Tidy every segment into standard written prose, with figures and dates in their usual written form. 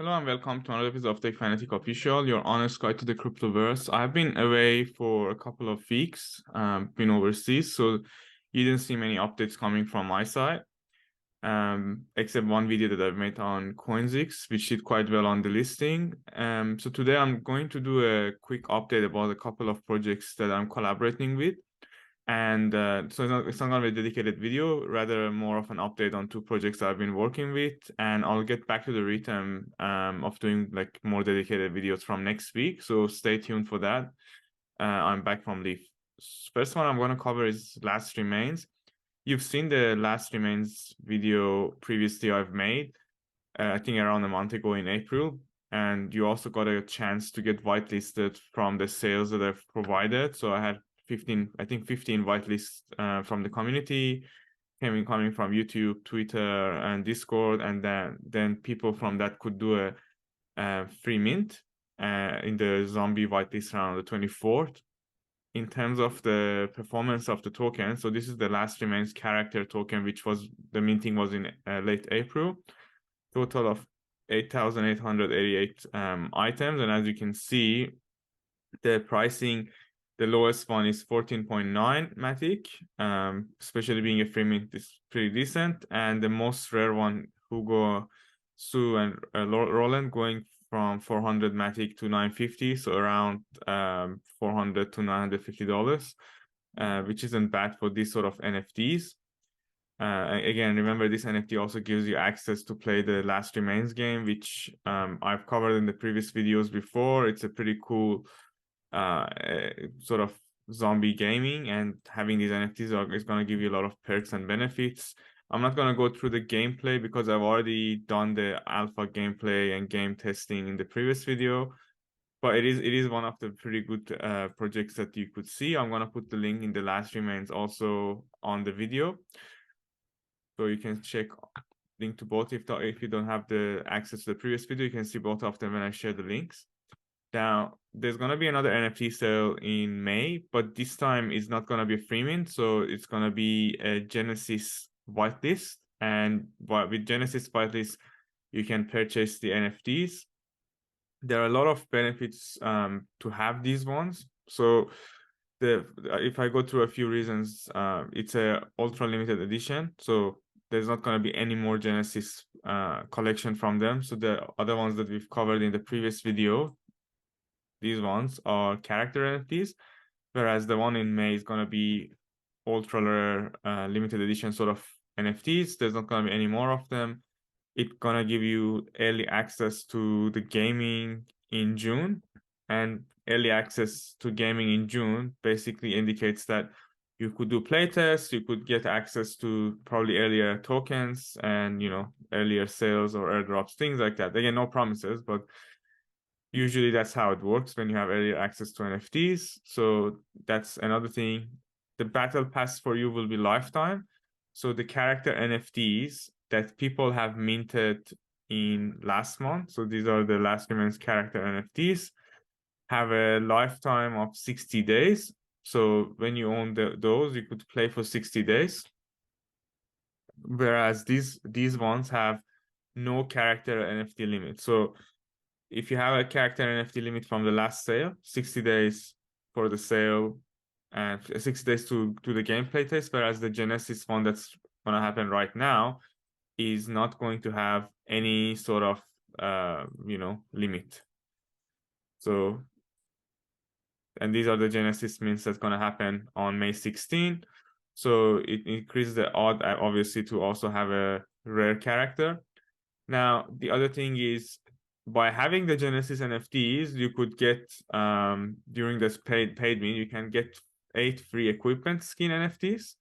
Hello and welcome to another episode of Techfanaticofficial, your honest guide to the Cryptoverse. I've been away for a couple of weeks, been overseas, so you didn't see many updates coming from my side, except one video that I've made on CoinZix, which did quite well on the listing. So today I'm going to do a quick update about a couple of projects that I'm collaborating with. And so it's not going to be a dedicated video, rather more of an update on two projects that I've been working with. And I'll get back to the rhythm of doing like more dedicated videos from next week. So stay tuned for that. I'm back from leave. First one I'm going to cover is Last Remains. You've seen the Last Remains video previously I've made, I think around a month ago in April. And you also got a chance to get whitelisted from the sales that I've provided. So I had 15 whitelists from the community coming from YouTube, Twitter, and Discord, and then people from that could do a free mint in the zombie whitelist round on the 24th. In terms of the performance of the token, so this is the Last Remains character token, which was the minting was in late April. Total of 8,888 items, and as you can see, the pricing, the lowest one is 14.9 Matic, especially being a free mint is pretty decent. And the most rare one, Hugo, Sue, and Roland, going from 400 Matic to 950, so around $400 to $950, which isn't bad for this sort of NFTs. Again, remember this NFT also gives you access to play the Last Remains game, which I've covered in the previous videos before. It's a pretty cool sort of zombie gaming, and having these NFTs is going to give you a lot of perks and benefits. I'm not going to go through the gameplay because I've already done the alpha gameplay and game testing in the previous video, but it is one of the pretty good projects that you could see. I'm going to put the link in the Last Remains also on the video, so you can check link to both. If you don't have the access to the previous video, you can see both of them when I share the links. Now, there's going to be another NFT sale in May, but this time it's not going to be a free mint. So it's going to be a Genesis whitelist. And with Genesis whitelist, you can purchase the NFTs. There are a lot of benefits to have these ones. So if I go through a few reasons, it's a ultra limited edition. So there's not going to be any more Genesis collection from them. So the other ones that we've covered in the previous video, these ones are character NFTs, whereas the one in May is going to be ultra rare limited edition sort of NFTs. There's not going to be any more of them. It's going to give you early access to the gaming in June, and early access to gaming in June basically indicates that you could do playtests, you could get access to probably earlier tokens and, earlier sales or airdrops, things like that. Again, no promises, but usually that's how it works when you have earlier access to NFTs. So that's another thing. The battle pass for you will be lifetime. So the character NFTs that people have minted in last month, so these are the Last Remains character NFTs, have a lifetime of 60 days. So when you own those, you could play for 60 days. Whereas these ones have no character NFT limit. So if you have a character NFT limit from the last sale, 60 days for the sale and 60 days to the gameplay test, whereas the Genesis one that's going to happen right now is not going to have any sort of, limit. So, and these are the Genesis mints that's going to happen on May 16. So it increases the odd, obviously, to also have a rare character. Now, the other thing is, by having the Genesis NFTs, you could get, during this paid mint, you can get 8 free equipment skin NFTs.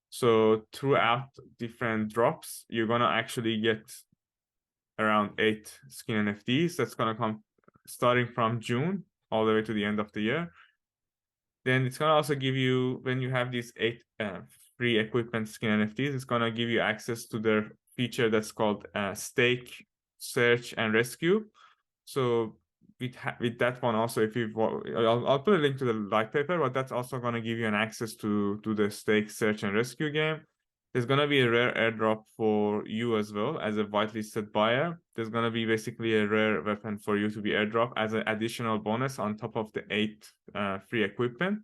So throughout different drops, you're going to actually get around 8 skin NFTs. That's going to come starting from June all the way to the end of the year. Then it's going to also give you, when you have these 8 free equipment skin NFTs, it's going to give you access to their feature that's called stake, search, and rescue. So with that one also, if I'll put a link to the white paper, but that's also going to give you an access to the stake, search, and rescue game. There's going to be a rare airdrop for you as well as a whitelisted buyer. There's going to be basically a rare weapon for you to be airdrop as an additional bonus on top of the 8 free equipment.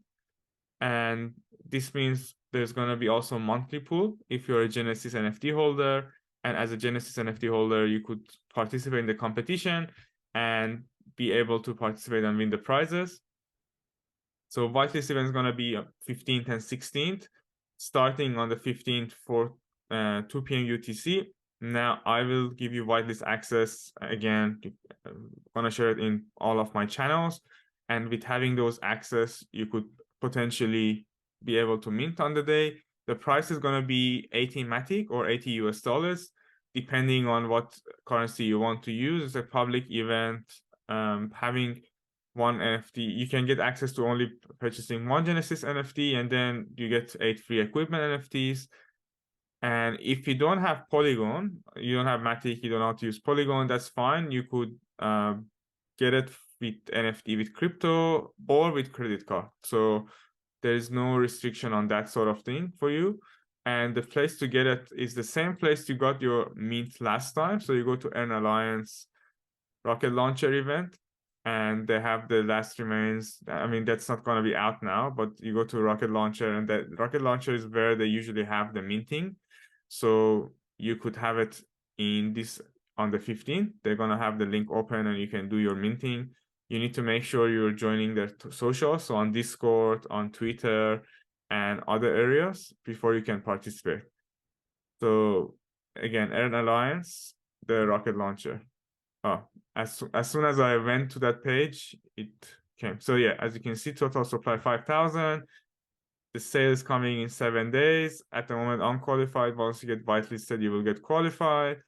And this means there's going to be also monthly pool if you're a Genesis NFT holder. And as a Genesis NFT holder, you could participate in the competition and be able to participate and win the prizes. So whitelist event is going to be 15th and 16th, starting on the 15th for 2 p.m. UTC. Now I will give you whitelist access again. I'm going to share it in all of my channels. And with having those access, you could potentially be able to mint on the day. The price is going to be 18 Matic or $80, depending on what currency you want to use. It's a public event. Having one NFT, you can get access to only purchasing one Genesis NFT, and then you get 8 free equipment NFTs. And if you don't have Polygon, you don't have Matic, you don't know how to use Polygon, that's fine. You could get it with NFT with crypto or with credit card. So there's no restriction on that sort of thing for you. And the place to get it is the same place you got your mint last time. So you go to Earn Alliance Rocket Launcher event, and they have the last remains. I mean, that's not going to be out now, but you go to Rocket Launcher, and that Rocket Launcher is where they usually have the minting. So you could have it in this on the 15th. They're going to have the link open and you can do your minting. You need to make sure you're joining their socials, so on Discord, on Twitter, and other areas before you can participate. So again, Earn Alliance, the Rocket Launcher. Oh, as soon as I went to that page, it came. So yeah, as you can see, total supply 5,000. The sale is coming in 7 days. At the moment, unqualified. Once you get whitelisted, you will get qualified.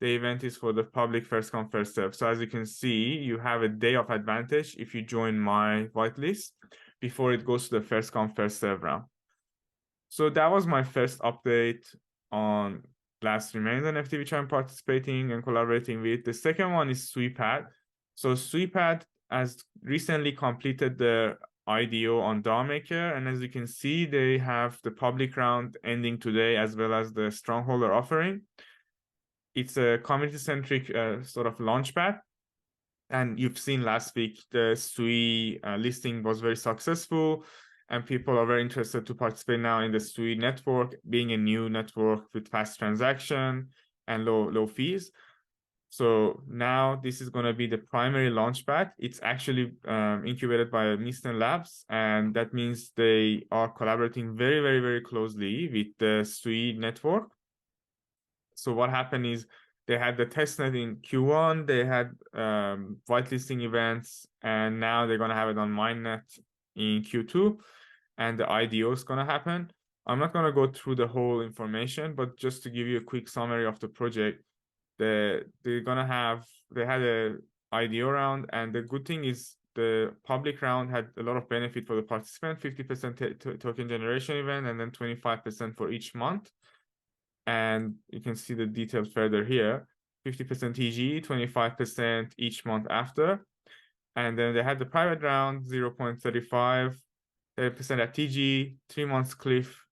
The event is for the public first come, first serve. So as you can see, you have a day of advantage if you join my whitelist before it goes to the first come, first serve round. So that was my first update on last remains NFT, which I'm participating and collaborating with. The second one is Suipad. So Suipad has recently completed the IDO on DAO Maker, and as you can see, they have the public round ending today as well as the strongholder offering. It's a community-centric sort of launchpad. And you've seen last week, the Suipad listing was very successful, and people are very interested to participate now in the Suipad network, being a new network with fast transaction and low fees. So now this is going to be the primary launchpad. It's actually incubated by Misten Labs, and that means they are collaborating very, very, very closely with the Suipad network. So what happened is they had the testnet in Q1, they had whitelisting events, and now they're going to have it on mainnet in Q2, and the IDO is going to happen. I'm not going to go through the whole information, but just to give you a quick summary of the project, they had a IDO round, and the good thing is the public round had a lot of benefit for the participant, 50% token generation event, and then 25% for each month. And you can see the details further here, 50% TG, 25% each month after. And then they had the private round, 0.35, 30% at TG, 3 months cliff,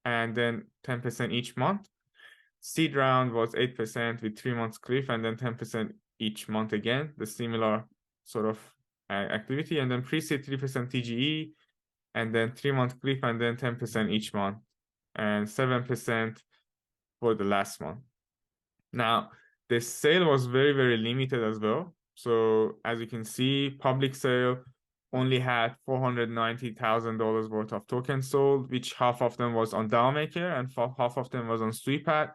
and then 10% each month. Seed round was 8% with 3 months cliff, and then 10% each month again, the similar sort of activity. And then pre-seed 3% TGE, and then 3 month cliff, and then 10% each month, and 7% for the last one. Now, the sale was very, very limited as well. So as you can see, public sale only had $490,000 worth of tokens sold, which half of them was on DAO Maker and half of them was on Suipad.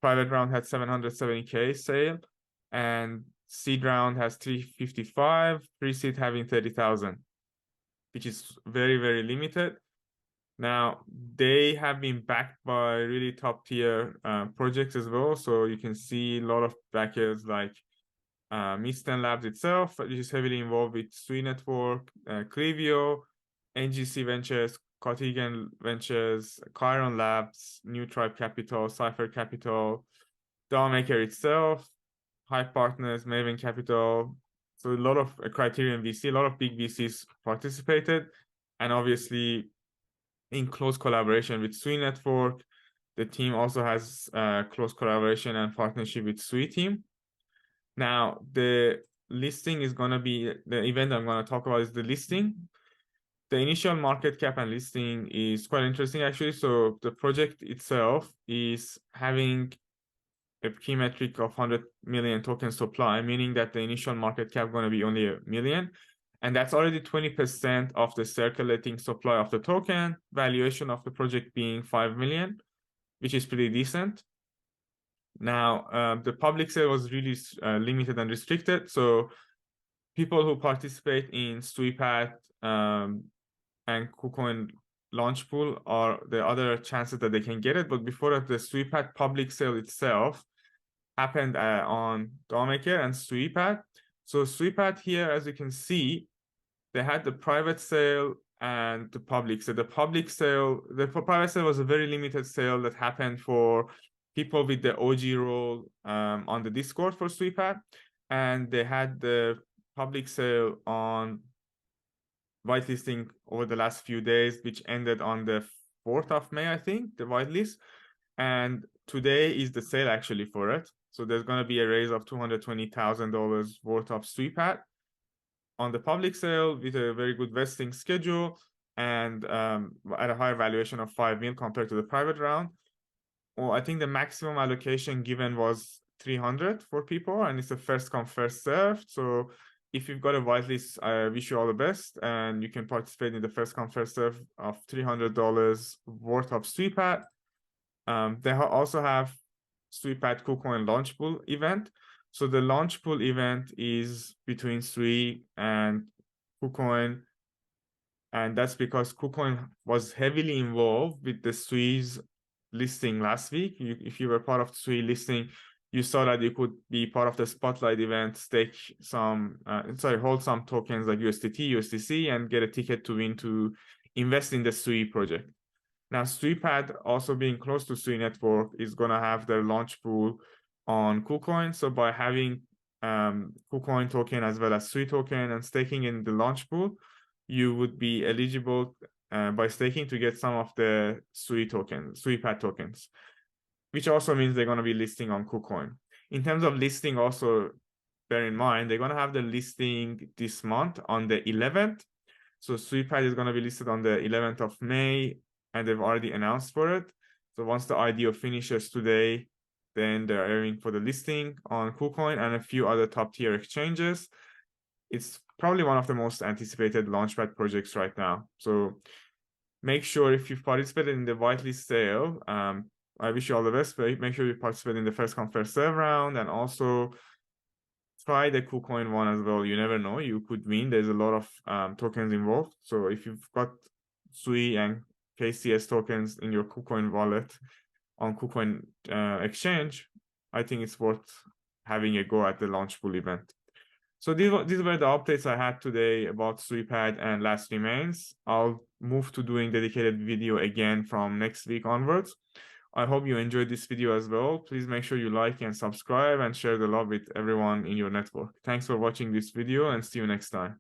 Private round had 770K sale, and seed round has 355, pre-seed having 30,000, which is very, very limited. Now, they have been backed by really top tier projects as well. So you can see a lot of backers like Misten Labs itself, which is heavily involved with Sui Network, Clivio, NGC Ventures, Cotigan Ventures, Chiron Labs, New Tribe Capital, Cypher Capital, DAO Maker itself, Hype Partners, Maven Capital. So a lot of Criterion VC, a lot of big VCs participated. And obviously, in close collaboration with Sui Network, The team also has close collaboration and partnership with SUIP team. Now, the listing is going to be, the event I'm going to talk about is the listing. The initial market cap and listing is quite interesting, actually. So the project itself is having a key metric of 100 million tokens supply, meaning that the initial market cap going to be only 1 million. And that's already 20% of the circulating supply of the token, valuation of the project being 5 million, which is pretty decent. Now, the public sale was really limited and restricted. So people who participate in Suipad and Kucoin launch pool are the other chances that they can get it. But before that, the Suipad public sale itself happened on DAO Maker and Suipad. So Suipad here, as you can see, they had the private sale and the public sale. The private sale was a very limited sale that happened for people with the OG role on the Discord for Suipad. And they had the public sale on whitelisting over the last few days, which ended on the 4th of May, I think, the whitelist. And today is the sale actually for it. So there's going to be a raise of $220,000 worth of Suipad on the public sale with a very good vesting schedule and at a higher valuation of 5 mil compared to the private round. Well, I think the maximum allocation given was 300 for people, and it's a first come, first served. So if you've got a whitelist, I wish you all the best, and you can participate in the first come, first serve of $300 worth of Suipad. They also have Suipad Kucoin launch pool event. So the launch pool event is between SUIP and Kucoin, and that's because Kucoin was heavily involved with the SUI's listing last week. If you were part of the SUI listing, you saw that you could be part of the spotlight event, stake some, hold some tokens like USDT, USDC, and get a ticket to win to invest in the SUI project. Now, Suipad, also being close to SUI network, is going to have their launch pool on Kucoin. So by having Kucoin token as well as SUI token and staking in the launch pool, you would be eligible by staking to get some of the Suipad tokens, which also means they're going to be listing on Kucoin. In terms of listing, also bear in mind, they're going to have the listing this month on the 11th. So Suipad is going to be listed on the 11th of May, and they've already announced for it. So once the IDO finishes today, then they're aiming for the listing on Kucoin and a few other top tier exchanges. It's probably one of the most anticipated launchpad projects right now. So make sure if you've participated in the whitelist sale, I wish you all the best, but make sure you participate in the first come, first serve round, and also try the Kucoin one as well. You never know, you could win. There's a lot of tokens involved. So if you've got SUI and KCS tokens in your Kucoin wallet on Kucoin exchange, I think it's worth having a go at the launch pool event. So these were the updates I had today about Suipad and last remains. I'll move to doing dedicated video again from next week onwards. I hope you enjoyed this video as well. Please make sure you like and subscribe and share the love with everyone in your network. Thanks for watching this video and see you next time.